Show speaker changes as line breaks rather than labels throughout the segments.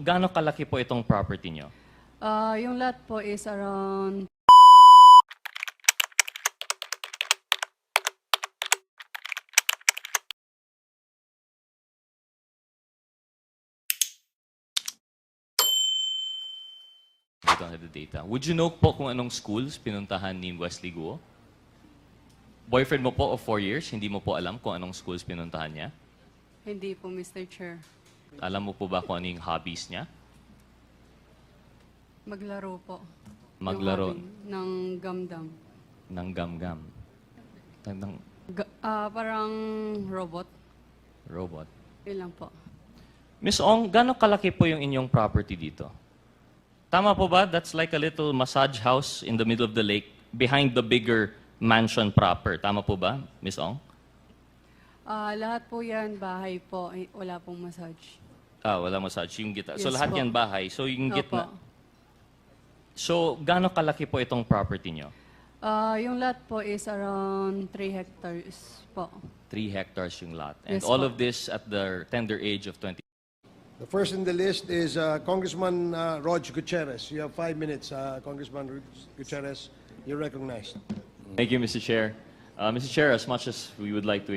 Gaano kalaki po itong property nyo?
Yung lot po is around
We don't have the data. Would you know po kung anong schools pinuntahan ni Wesley Guo? Boyfriend mo po of 4 years, hindi mo po alam kung anong schools pinuntahan niya?
hindi po, Mr. Chair.
Alam mo po ba kung ano yung hobbies niya?
Maglaro po.
Maglaro
Yung hobby ng gamdam.
ng gam-gam. Ng
Parang robot.
robot.
Yun lang po.
Miss Ong, gaano kalaki po yung inyong property dito? Tama po ba? That's like a little massage house in the middle of the lake behind the bigger mansion proper. Tama po ba, Miss Ong?
Lahat po yan, bahay po. Wala pong massage.
Wala massage. Yung gitna. So
Yes
lahat
po.
yan bahay. So yung gitna.
Opo.
So gaano kalaki po itong property nyo?
Yung lot po is around 3 hectares po.
3 hectares yung lot. And
Yes
all
po.
of this at the tender age of 20.
The first in the list is Congressman Rog Gutierrez. You have 5 minutes, Congressman Gutierrez. You're recognized.
Thank you, Mr. Chair. Mr. Chair, as much as we would like to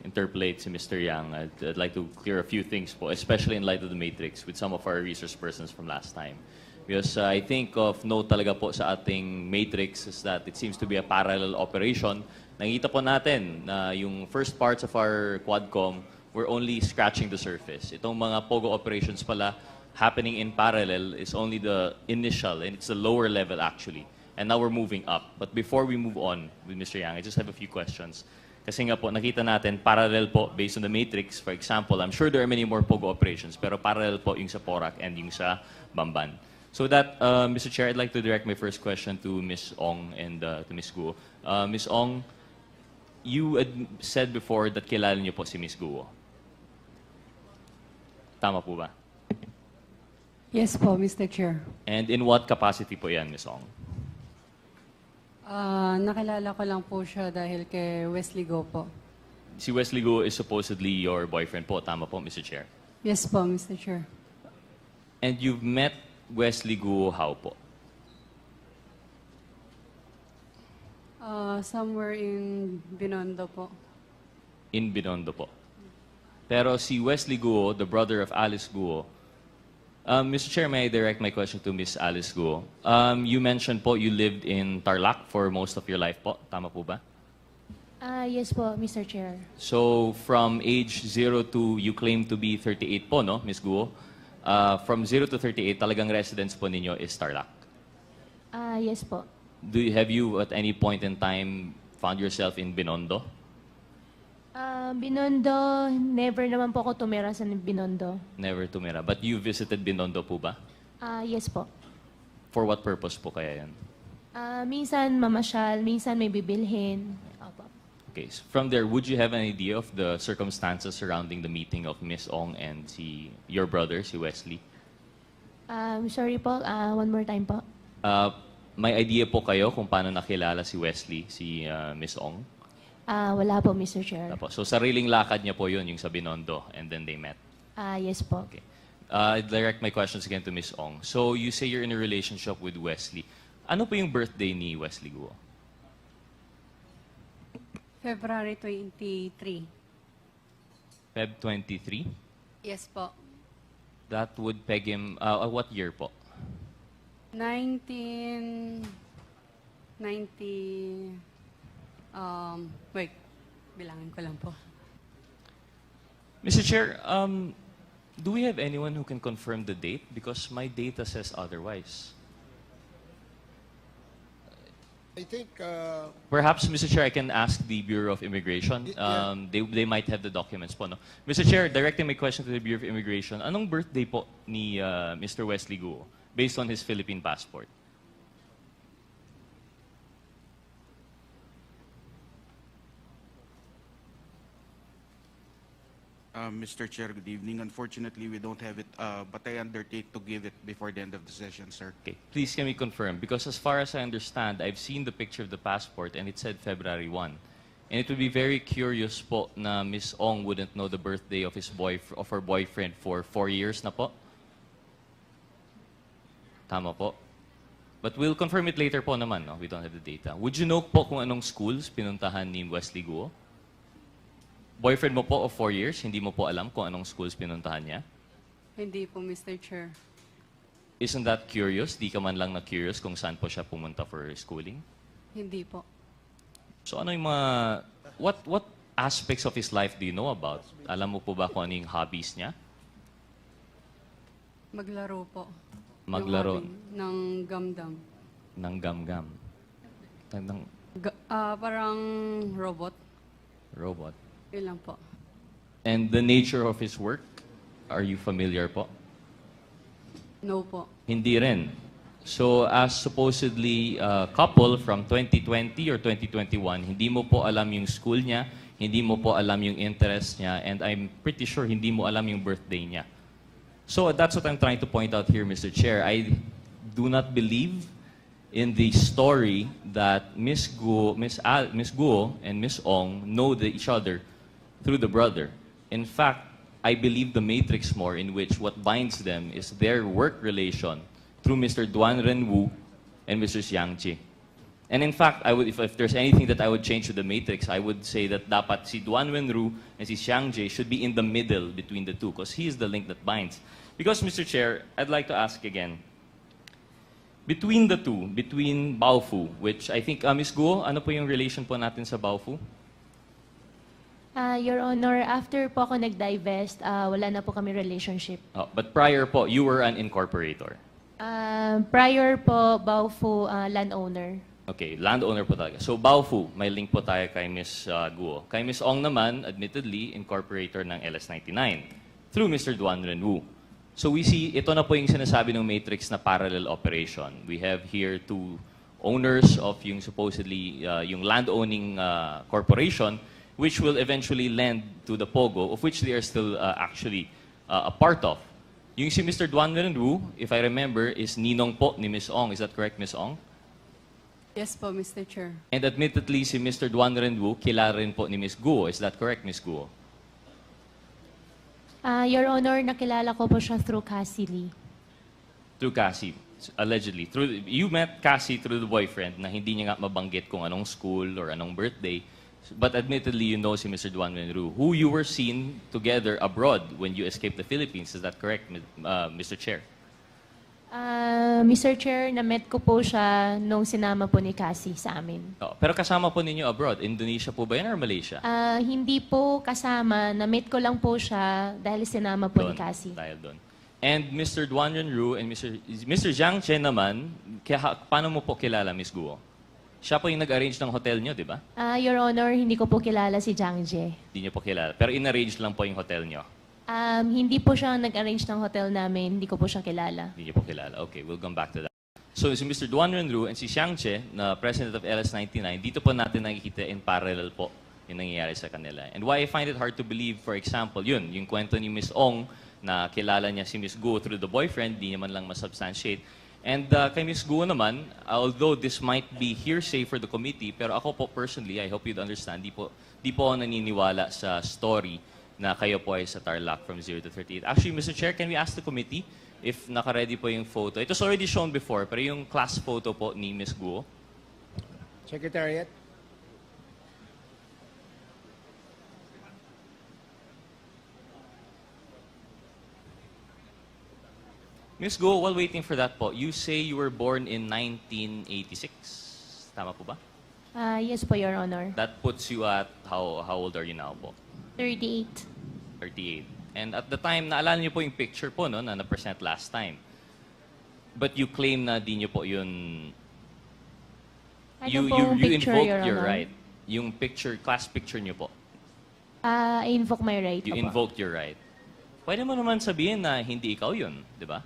interpolate si Mr. Yang, I'd like to clear a few things po, especially in light of the matrix with some of our resource persons from last time. Because I think of note talaga po sa ating matrix is that it seems to be a parallel operation. Nakita po natin na yung first parts of our Quadcom were only scratching the surface. Itong mga POGO operations pala happening in parallel is only the initial and it's the lower level actually. And now we're moving up. But before we move on with Mr. Yang, I just have a few questions. Kasi nga po, nakita natin, parallel po based on the matrix. For example, I'm sure there are many more POGO operations, pero parallel po yung sa Porac and yung sa Bamban. So that, Mr. Chair, I'd like to direct my first question to Ms. Ong and to Ms. Guo. Ms. Ong, you had said before that kilala niyo po si Ms. Guo. Tama po ba?
Yes po, Mr. Chair.
And in what capacity po yan, Ms. Ong?
Nakilala ko lang po siya dahil kay Wesley Go po.
Si Wesley Guo is supposedly your boyfriend po. Tama po, Mr. Chair.
Yes po, Mr. Chair.
And you've met Wesley Guo how po?
Somewhere in Binondo po.
In Binondo po. Pero si Wesley Guo, the brother of Alice Guo, Mr. Chair, may I direct my question to Miss Alice Guo? You mentioned po you lived in Tarlac for most of your life po. Tama po ba?
Yes po, Mr. Chair.
So from age 0 to, you claim to be 38 po, no, Miss Guo? From 0 to 38, talagang residence po ninyo is Tarlac.
Yes po.
Have you at any point in time found yourself in Binondo?
Binondo, never naman po ako tumira sa Binondo.
Never tumira. But you visited Binondo po ba?
Yes po.
For what purpose po kaya yan?
Minsan mamasyal, minsan may bibilhin. Opo.
Okay. So from there, would you have an idea of the circumstances surrounding the meeting of Miss Ong and your brother, si Wesley?
Sorry po, one more time po.
May idea po kayo kung paano nakilala si Wesley, si Miss Ong?
Wala po, Mr. Chair.
Tapos, so sariling lakad niya po yun, yung sa Binondo, and then they met.
Yes po.
Okay. I direct my questions again to Miss Ong. So you say you're in a relationship with Wesley. Ano po yung birthday ni Wesley Guo?
February 23.
Feb 23?
Yes po.
That would peg him, what year po?
1990... wait, bilangin ko lang po.
Mr. Chair, do we have anyone who can confirm the date? Because my data says otherwise.
I think
Perhaps, Mr. Chair, I can ask the Bureau of Immigration.
Yeah.
They might have the documents po, no? Mr. Chair, directing my question to the Bureau of Immigration, anong birthday po ni Mr. Wesley Guo based on his Philippine passport?
Mr. Chair, good evening. Unfortunately, we don't have it, but I undertake to give it before the end of the session, sir.
Okay, please can we confirm? Because as far as I understand, I've seen the picture of the passport and it said February 1. And it would be very curious po na Miss Ong wouldn't know the birthday of her boyfriend for 4 years na po. Tama po. But we'll confirm it later po naman, no? We don't have the data. Would you know po kung anong schools pinuntahan ni Wesley Guo? Boyfriend mo po of 4 years, hindi mo po alam kung anong schools pinuntahan niya?
Hindi po, Mr. Chair.
Isn't that curious? Di ka man lang na-curious kung saan po siya pumunta for schooling?
Hindi po.
So ano yung mga... What aspects of his life do you know about? Alam mo po ba kung ano yung hobbies niya?
Maglaro po.
Maglaro.
Yung hobby ng gamdam.
Ng gam-gam. Ng
Parang robot.
robot.
Yun lang po.
And the nature of his work, are you familiar po?
No po.
Hindi rin. So, as supposedly a couple from 2020 or 2021, hindi mo po alam yung school niya, hindi mo po alam yung interest niya, and I'm pretty sure hindi mo alam yung birthday niya. So, that's what I'm trying to point out here, Mr. Chair. I do not believe in the story that Miss Guo and Miss Ong know each other through the brother. In fact, I believe the matrix more in which what binds them is their work relation through Mr. Duan Renwu and Mr. Xiang Chi. And in fact, I would, if there's anything that I would change to the matrix, I would say that dapat si Duan Renwu and si Xiang Chi should be in the middle between the two because he is the link that binds. Because, Mr. Chair, I'd like to ask again, between the two, between Baofu, which I think, Ms. Guo, ano po yung relation po natin sa Baofu?
Your Honor, after po ako nag-divest, wala na po kami relationship.
Oh, but prior po, you were an incorporator.
Prior po, Baofu, landowner.
Okay, landowner po talaga. So, Baofu, may link po tayo kay Ms. Guo. Kay Ms. Ong naman, admittedly, incorporator ng LS99 through Mr. Duan Renwu. So we see, ito na po yung sinasabi ng Matrix na parallel operation. We have here two owners of yung supposedly yung land-owning corporation which will eventually lend to the POGO, of which they are still actually a part of. Yung si Mr. Duan Renwu, if I remember, is ninong po ni Ms. Ong. Is that correct, Ms. Ong?
Yes po, Mr. Chair.
And admittedly, si Mr. Duan Renwu, kilala rin po ni Ms. Guo. Is that correct, Ms. Guo?
Your Honor, nakilala ko po siya through Cassie Lee.
Through Cassie, allegedly. You met Cassie through the boyfriend na hindi niya nga mabanggit kung anong school or anong birthday. But admittedly, you know si Mr. Duan Renwu, who you were seen together abroad when you escaped the Philippines. Is that correct, Mr. Chair?
Mr. Chair, na-met ko po siya nung sinama po ni Cassie sa amin.
Oh, pero kasama po ninyo abroad. Indonesia po ba yan or Malaysia?
Hindi po kasama. Na-met ko lang po siya dahil sinama po ni Cassie.
Dahil doon. And Mr. Duan Renwu and Mr. Zhang Chen naman, paano mo po kilala, Ms. Guo? Siya po yung nag-arrange ng hotel nyo, di ba?
Your Honor, hindi ko po kilala si Jiang Jie.
Hindi nyo po kilala. Pero in-arrange lang po yung hotel nyo.
Hindi po siya nag-arrange ng hotel namin. Hindi ko po siya kilala.
Hindi niyo po kilala. Okay, we'll come back to that. So, si Mr. Duan Renwu and si Xiang Che, na president of LS99, dito po natin nakikita in parallel po yung nangyayari sa kanila. And why I find it hard to believe, for example, yung kwento ni Ms. Ong na kilala niya si Ms. Guo through the boyfriend, di naman lang masubstantiate. And kay Ms. Guo naman, although this might be hearsay for the committee, pero ako po personally, I hope you'd understand, di po ako naniniwala sa story na kayo po ay sa Tarlac from 0 to 38. Actually, Mr. Chair, can we ask the committee if naka-ready po yung photo? It was already shown before, pero yung class photo po ni Ms. Guo.
Secretariat.
Ms. Guo, while waiting for that po, you say you were born in 1986. Tama po ba?
Yes po, Your Honor.
That puts you at, how old are you now po?
38.
38. And at the time, naalala niyo po yung picture po, no, na na-present last time. But you claim na di niyo po yun... You
picture,
invoked
Your
your
Honor?
right. Yung picture, class picture niyo po.
I invoke my right.
You
Opo.
invoked your right. Pwede mo naman sabihin na hindi ikaw yun, di ba?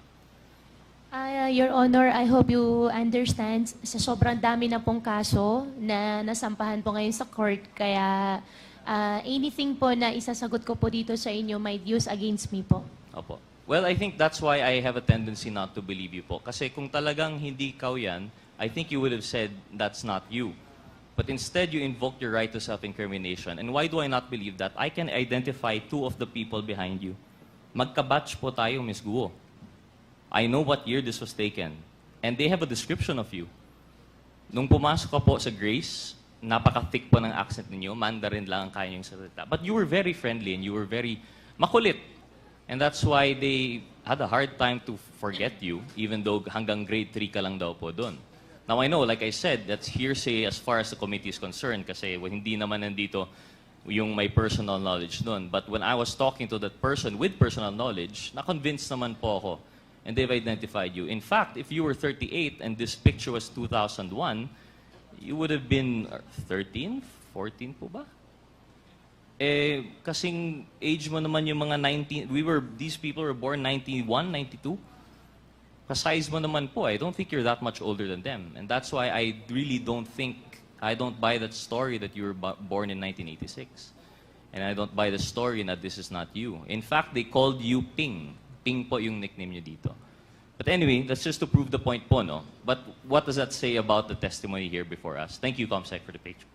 Your Honor, I hope you understand, sa sobrang dami na pong kaso na nasampahan po ngayon sa court, kaya anything po na isasagot ko po dito sa inyo might use against me po.
Opo. Well, I think that's why I have a tendency not to believe you po. Kasi kung talagang hindi ikaw yan, I think you would have said that's not you. But instead, you invoked your right to self-incrimination. And why do I not believe that? I can identify two of the people behind you. Magkabatch po tayo, Ms. Guo. I know what year this was taken. And they have a description of you. Nung pumasok ka po sa Grace, napaka-thick po ng accent ninyo, Mandarin lang ang kaya niyong salita. But you were very friendly and you were very makulit. And that's why they had a hard time to forget you, even though hanggang grade 3 ka lang daw po doon. Now I know, like I said, that's hearsay as far as the committee is concerned kasi hindi naman nandito yung may personal knowledge doon. But when I was talking to that person with personal knowledge, na-convinced naman po ako. And they've identified you. In fact, if you were 38 and this picture was 2001, you would have been 13, 14 po ba? Eh, kasing age mo naman yung mga 19, these people were born 91, 92. Kasize mo naman po, I don't think you're that much older than them. And that's why I really don't buy that story that you were born in 1986. And I don't buy the story that this is not you. In fact, they called you Ping. Ping po yung nickname nyo dito. But anyway, that's just to prove the point po, no? But what does that say about the testimony here before us? Thank you, Comsec, for the picture.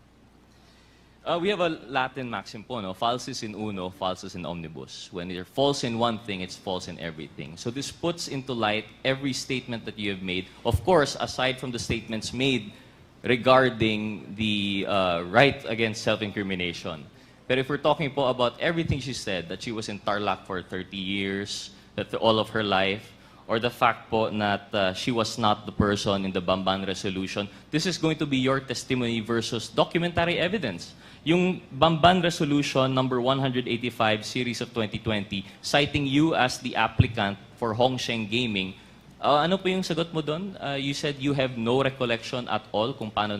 We have a Latin maxim po, no? Falsis in uno, falsus in omnibus. When you're false in one thing, it's false in everything. So this puts into light every statement that you have made. Of course, aside from the statements made regarding the right against self-incrimination. But if we're talking po about everything she said, that she was in Tarlac for 30 years, that all of her life, or the fact po that she was not the person in the Bamban resolution, this is going to be your testimony versus documentary evidence. Yung Bamban resolution number 185 series of 2020, citing you as the applicant for Hongsheng Gaming, ano po yung sagot mo doon? You said you have no recollection at all kung paano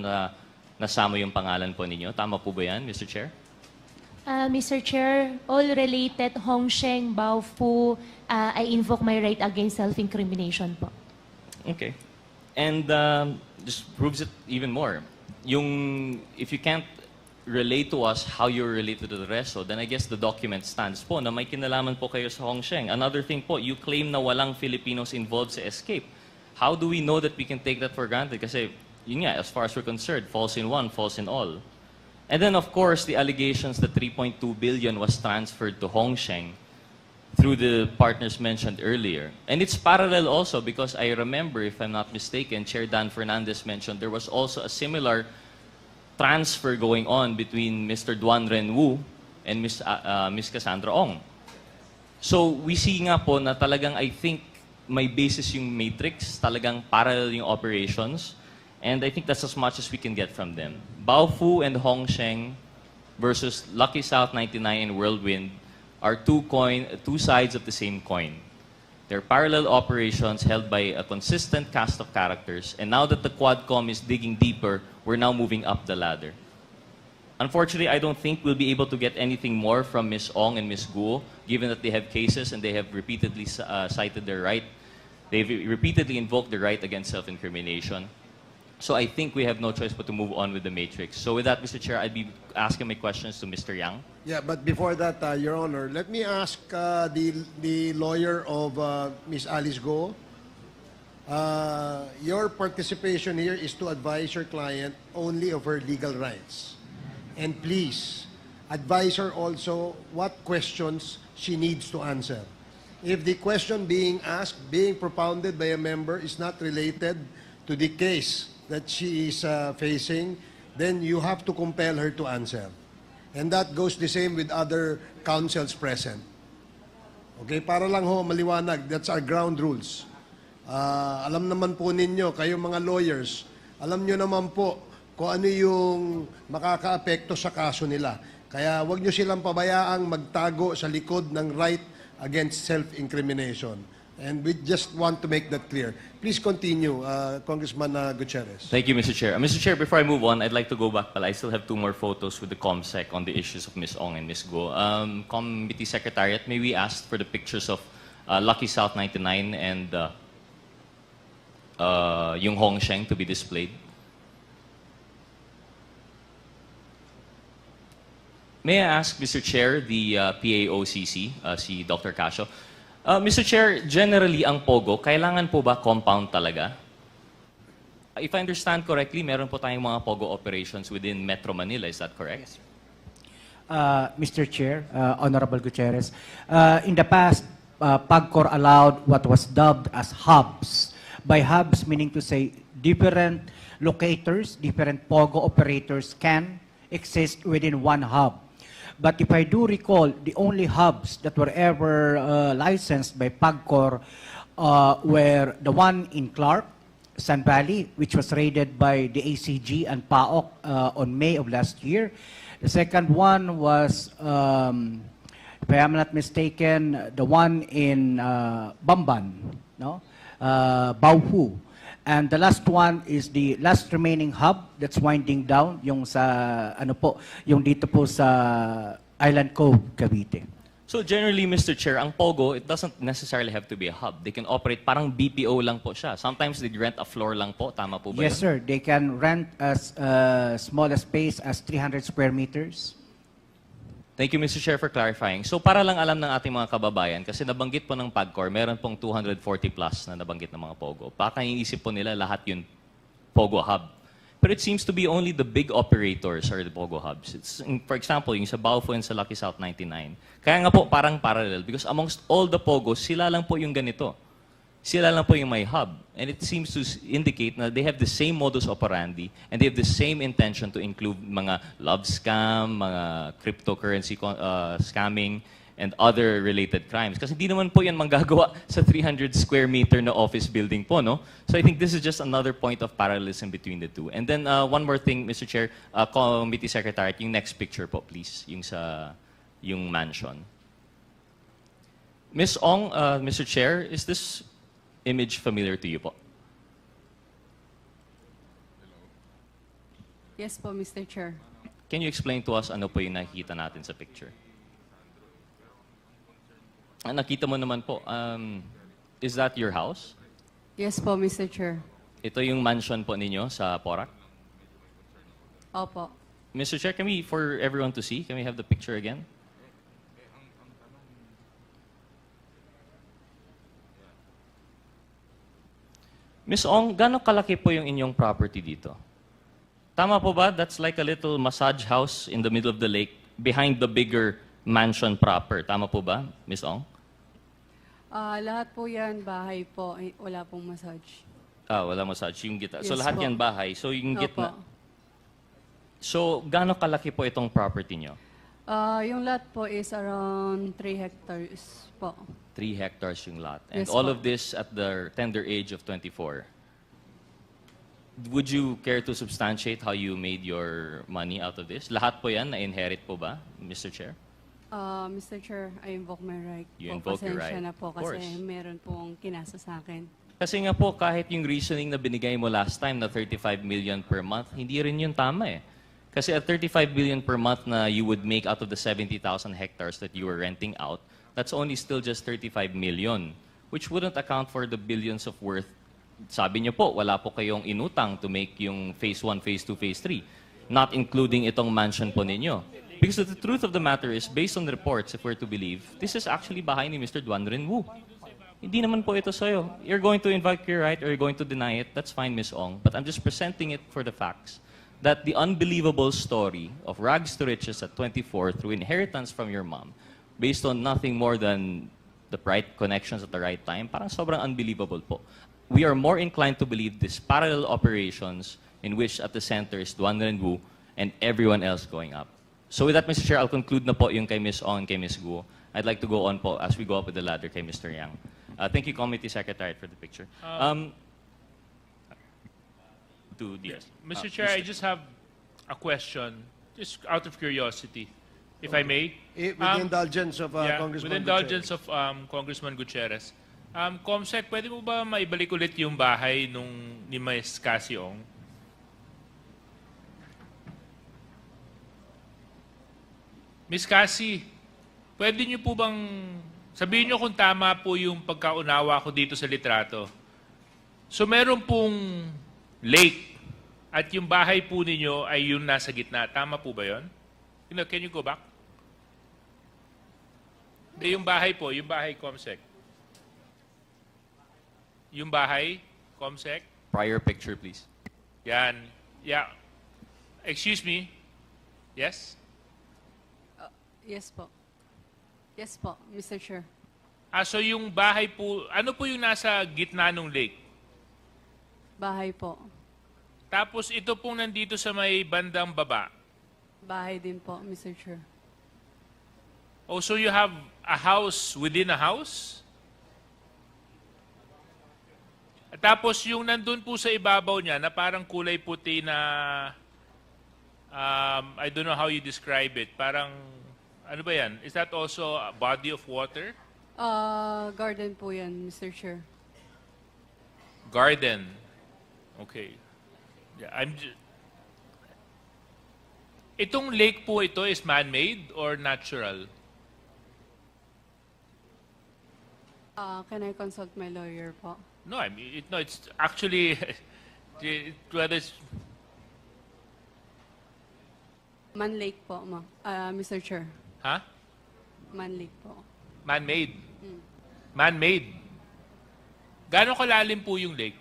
nasama yung pangalan po ninyo. Tama po ba yan, Mr. Chair?
Mr. Chair, all related Hongsheng, Baofu, I invoke my right against self-incrimination po.
Okay. And just proves it even more. If you can't relate to us how you're related to the resto, then I guess the document stands po na may kinalaman po kayo sa Hongsheng. Another thing po, you claim na walang Filipinos involved sa escape. How do we know that we can take that for granted? Kasi, yun nga, as far as we're concerned, false in one, false in all. And then, of course, the allegations that 3.2 billion was transferred to Hongsheng through the partners mentioned earlier. And it's parallel also because I remember, if I'm not mistaken, Chair Dan Fernandez mentioned there was also a similar transfer going on between Mr. Duan Renwu and Ms. Cassandra Ong. So, we see nga po na talagang I think may basis yung matrix, talagang parallel yung operations. And I think that's as much as we can get from them. Baofu and Hongsheng versus Lucky South 99 and Whirlwind are two sides of the same coin. They're parallel operations held by a consistent cast of characters. And now that the Quadcom is digging deeper, we're now moving up the ladder. Unfortunately, I don't think we'll be able to get anything more from Ms. Ong and Ms. Guo, given that they have cases and they have repeatedly cited their right. They've repeatedly invoked the right against self-incrimination. So I think we have no choice but to move on with the matrix. So with that, Mr. Chair, I'd be asking my questions to Mr. Yang.
Yeah, but before that, Your Honor, let me ask the lawyer of Ms. Alice Go. Your participation here is to advise your client only of her legal rights. And please, advise her also what questions she needs to answer. If the question being asked, being propounded by a member is not related to the case that she is facing, then you have to compel her to answer. And that goes the same with other counsels present. Okay, para lang ho maliwanag, that's our ground rules. Alam naman po ninyo, kayong mga lawyers, alam nyo naman po kung ano yung makakaapekto sa kaso nila. Kaya wag nyo silang pabayaang magtago sa likod ng right against self-incrimination. And we just want to make that clear. Please continue, Congressman Gutierrez.
Thank you, Mr. Chair. Mr. Chair, before I move on, I'd like to go back, but I still have 2 more photos with the ComSec on the issues of Ms. Ong and Ms. Guo. Committee Secretariat, may we ask for the pictures of Lucky South 99 and yung Hongsheng to be displayed? May I ask, Mr. Chair, the PAOCC, si Dr. Casio, Mr. Chair, generally ang POGO, kailangan po ba compound talaga? If I understand correctly, meron po tayong mga POGO operations within Metro Manila. Is that correct?
Mr. Chair, Honorable Gutierrez, in the past, PAGCOR allowed what was dubbed as hubs. By hubs, meaning to say different locators, different POGO operators can exist within one hub. But if I do recall, the only hubs that were ever licensed by PAGCOR were the one in Clark, Sun Valley, which was raided by the ACG and PAOK on May of last year. The second one was, if I am not mistaken, the one in Bamban, no? Baohu. And the last one is the last remaining hub that's winding down, yung sa, ano po, yung dito po sa Island Cove, Cavite.
So generally, Mr. Chair, ang POGO, it doesn't necessarily have to be a hub. They can operate, parang BPO lang po siya. Sometimes they rent a floor lang po. Tama po ba
Yes,
yun?
sir. They can rent as small a space as 300 square meters.
Thank you, Mr. Chair, for clarifying. So para lang alam ng ating mga kababayan, kasi nabanggit po ng PAGCOR, meron pong 240 plus na nabanggit ng mga POGO. Baka iniisip po nila lahat yun POGO hub. But it seems to be only the big operators are the POGO hubs. It's, for example, yung sa Baofu and sa Lucky South 99. Kaya nga po parang parallel because amongst all the POGOs, sila lang po yung ganito. Sila lang po yung may hub. And it seems to indicate na they have the same modus operandi and they have the same intention to include mga love scam, mga cryptocurrency scamming, and other related crimes. Kasi hindi naman po yan manggagawa sa 300 square meter na office building po, no? So I think this is just another point of parallelism between the two. And then one more thing, Mr. Chair, Committee Secretary, yung next picture po, please, yung mansion. Ms. Ong, Mr. Chair, is this image familiar to you po?
Yes po, Mr. Chair.
Can you explain to us ano po yung nakikita natin sa picture? Nakita mo naman po, is that your house?
Yes po, Mr. Chair.
Ito yung mansion po ninyo sa Porac?
Opo.
Mr. Chair, can we, for everyone to see, can we have the picture again? Ms. Ong, gaano kalaki po yung inyong property dito? Tama po ba? That's like a little massage house in the middle of the lake behind the bigger mansion proper. Tama po ba, Ms. Ong?
Lahat po yan, bahay po. Wala pong massage.
Wala massage. Yung gitna. So
Yes
lahat
po.
yan bahay. So yung gitna.
Opo.
So gaano kalaki po itong property nyo?
Yung lot po is around 3 hectares po.
3 hectares yung lot. And
Yes
all
po.
of this at the tender age of 24. Would you care to substantiate how you made your money out of this? Lahat po yan na-inherit po ba, Mr. Chair?
Mr. Chair, I invoke my right.
You
po.
invoke your
Pasensya
right.
na po
Of
kasi
course.
meron pong kinasa sa akin.
Kasi nga po, kahit yung reasoning na binigay mo last time na 35 million per month, hindi rin yun tama eh. Kasi at 35 billion per month na you would make out of the 70,000 hectares that you were renting out, that's only still just 35 million, which wouldn't account for the billions of worth. Sabi niyo po, wala po kayong inutang to make yung phase 1, phase 2, phase 3, not including itong mansion po ninyo. Because the truth of the matter is, based on the reports, if we're to believe, this is actually bahay ni Mr. Duan Renwu. Hindi naman po ito sa'yo. You're going to invoke your right or you're going to deny it, that's fine, Ms. Ong. But I'm just presenting it for the facts that the unbelievable story of rags to riches at 24 through inheritance from your mom, based on nothing more than the right connections at the right time, parang sobrang unbelievable po. We are more inclined to believe these parallel operations in which at the center is Duan Renwu and everyone else going up. So with that, Mr. Chair, I'll conclude na po yung kay Ms. Ong and kay Ms. Guo. I'd like to go on po as we go up with the ladder kay Mr. Yang. Thank you, Committee Secretary, for the picture.
Yes. Mr. Chair, I just have a question, just out of curiosity, if I may.
With the indulgence of Congressman
with indulgence of Congressman Gutierrez. Comsec, pwede mo ba maibalik ulit yung bahay ni Ms. Cassie Ong? Ms. Cassie, pwede niyo po bang sabihin niyo kung tama po yung pagkaunawa ko dito sa litrato? So meron pong lake at yung bahay po ninyo ay yung nasa gitna. Tama po ba yun? Can you go back? Hindi, yung bahay po, yung bahay, Comsec. Yung bahay, Comsec.
Prior picture, please.
Yan. Yeah. Excuse me. Yes?
Yes po. Yes po, Mr. Chair.
So yung bahay po, ano po yung nasa gitna ng lake?
Bahay po.
Tapos ito pong nandito sa may bandang baba.
Bahay din po, Mr. Chair.
Oh, so you have a house within a house? At tapos yung nandun po sa ibabaw niya na parang kulay puti na I don't know how you describe it. Parang ano ba yan? Is that also a body of water?
Garden po yan, Mr. Chair.
Garden. Okay. Yeah, itong lake po ito is man-made or natural?
Can I consult my lawyer po?
No, I mean, it's actually, whether it's,
Man Lake po, Mr. Chair.
huh?
Man Lake po.
Man-made. Man-made. Gaano kalalim po yung lake?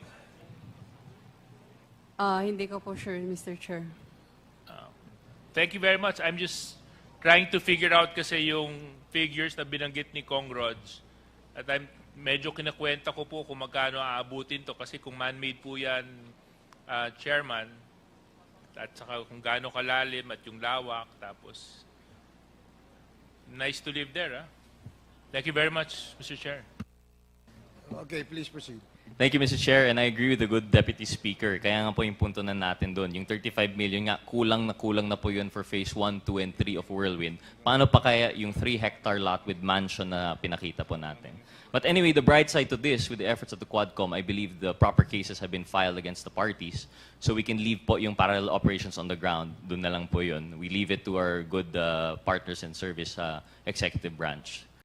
Hindi ko po sure, Mr. Chair.
Thank you very much. I'm just trying to figure out kasi yung figures na binanggit ni Kong Rods. At medyo kinakwenta ko po kung magkano aabutin to kasi kung man-made po yan, Chairman, at saka kung gaano kalalim at yung lawak, tapos nice to live there. Thank you very much, Mr. Chair.
Okay, please proceed.
Thank you, Mr. Chair, and I agree with the good Deputy Speaker. Kaya nga po yung punto na natin doon, yung 35 million nga, kulang na po yun for phase 1, 2, and 3 of Whirlwind. Paano pa kaya yung 3-hectare lot with Mansyon na pinakita po natin? But anyway, the bright side to this, with the efforts of the Quadcom, I believe the proper cases have been filed against the parties. So we can leave po yung parallel operations on the ground. Doon na lang po yun. We leave it to our good partners in service executive branch.